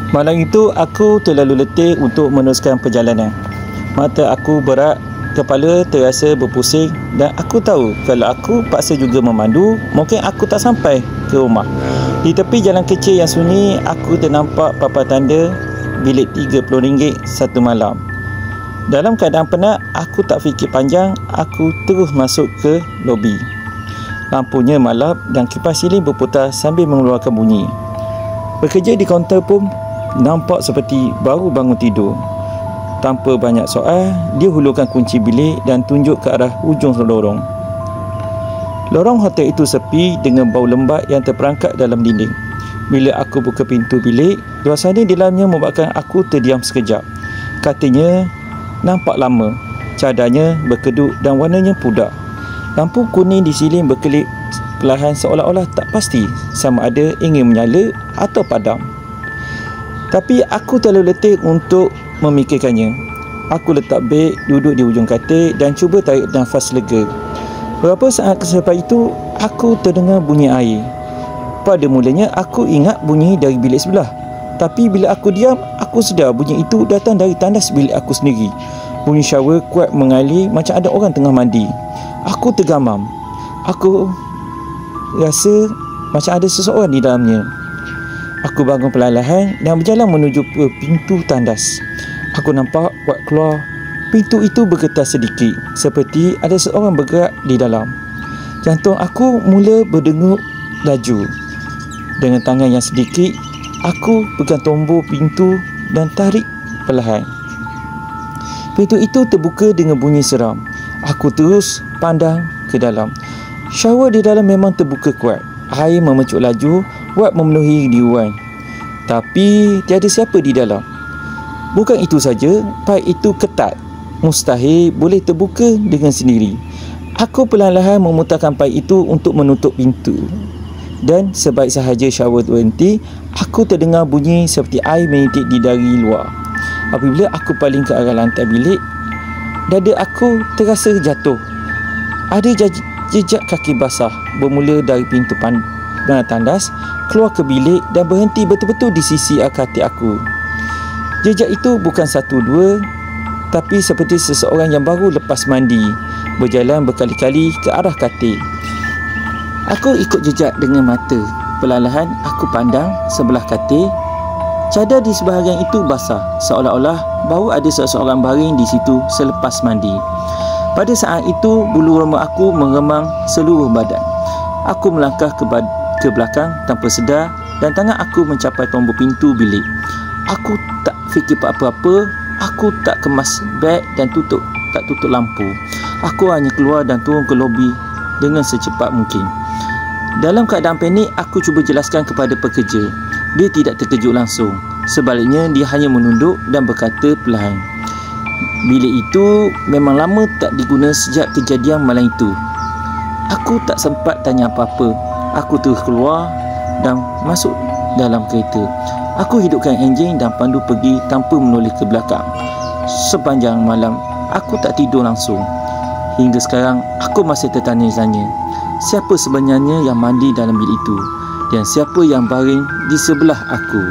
Malam itu aku terlalu letih untuk meneruskan perjalanan. Mata aku berat, kepala terasa berpusing dan aku tahu kalau aku paksa juga memandu, mungkin aku tak sampai ke rumah. Di tepi jalan kecil yang sunyi, aku ternampak papan tanda bilik RM30 satu malam. Dalam keadaan penat, aku tak fikir panjang, aku terus masuk ke lobi. Lampunya malap dan kipas siling berputar sambil mengeluarkan bunyi. Pekerja di kaunter pun nampak seperti baru bangun tidur. Tanpa banyak soal, dia hulurkan kunci bilik dan tunjuk ke arah ujung lorong. Lorong hotel itu sepi dengan bau lembab yang terperangkap dalam dinding. Bila aku buka pintu bilik, suasana di dalamnya membuatkan aku terdiam sekejap. Katanya nampak lama, cadarnya berkedut dan warnanya pudar. Lampu kuning di siling berkelip perlahan seolah-olah tak pasti sama ada ingin menyala atau padam. Tapi aku terlalu letih untuk memikirkannya. Aku letak beg, duduk di ujung katil dan cuba tarik nafas lega. Beberapa saat selepas itu, aku terdengar bunyi air. Pada mulanya, aku ingat bunyi dari bilik sebelah. Tapi bila aku diam, aku sedar bunyi itu datang dari tandas bilik aku sendiri. Bunyi shower kuat mengalir macam ada orang tengah mandi. Aku tergamam. Aku rasa macam ada seseorang di dalamnya. Aku bangun perlahan-lahan dan berjalan menuju ke pintu tandas. Aku nampak kuat keluar. Pintu itu bergetar sedikit, seperti ada seorang bergerak di dalam. Jantung aku mula berdenyut laju. Dengan tangan yang sedikit, aku pegang tombol pintu dan tarik perlahan. Pintu itu terbuka dengan bunyi seram. Aku terus pandang ke dalam. Shower di dalam memang terbuka kuat. Air memecut laju, buat memenuhi diuan. Tapi tiada siapa di dalam. Bukan itu saja, paip itu ketat. Mustahil boleh terbuka dengan sendiri. Aku perlahan-lahan memutarkan paip itu untuk menutup pintu. Dan sebaik sahaja shower berhenti, aku terdengar bunyi seperti air menitik di dari luar. Apabila aku paling ke arah lantai bilik, dada aku terasa jatuh. Ada jejak kaki basah bermula dari pintu tandas, keluar ke bilik dan berhenti betul-betul di sisi katil aku. Jejak itu bukan satu dua, tapi seperti seseorang yang baru lepas mandi, berjalan berkali-kali ke arah katil. Aku ikut jejak dengan mata. Perlahan aku pandang sebelah katil. Cadar di sebahagian itu basah, seolah-olah baru ada seseorang baring di situ selepas mandi. Pada saat itu, bulu roma aku mengemang seluruh badan. Aku melangkah ke belakang tanpa sedar dan tangan aku mencapai tombol pintu bilik. Aku tak fikir apa-apa. Aku tak kemas beg dan tak tutup lampu. Aku hanya keluar dan turun ke lobi dengan secepat mungkin. Dalam keadaan panik, aku cuba jelaskan kepada pekerja. Dia tidak terkejut langsung. Sebaliknya, dia hanya menunduk dan berkata perlahan, "Bilik itu memang lama tak diguna sejak kejadian malam itu." Aku tak sempat tanya apa-apa. Aku terus keluar dan masuk dalam kereta. Aku hidupkan enjin dan pandu pergi tanpa menoleh ke belakang. Sepanjang malam, aku tak tidur langsung. Hingga sekarang, aku masih tertanya-tanya, siapa sebenarnya yang mandi dalam bilik itu dan siapa yang baring di sebelah aku.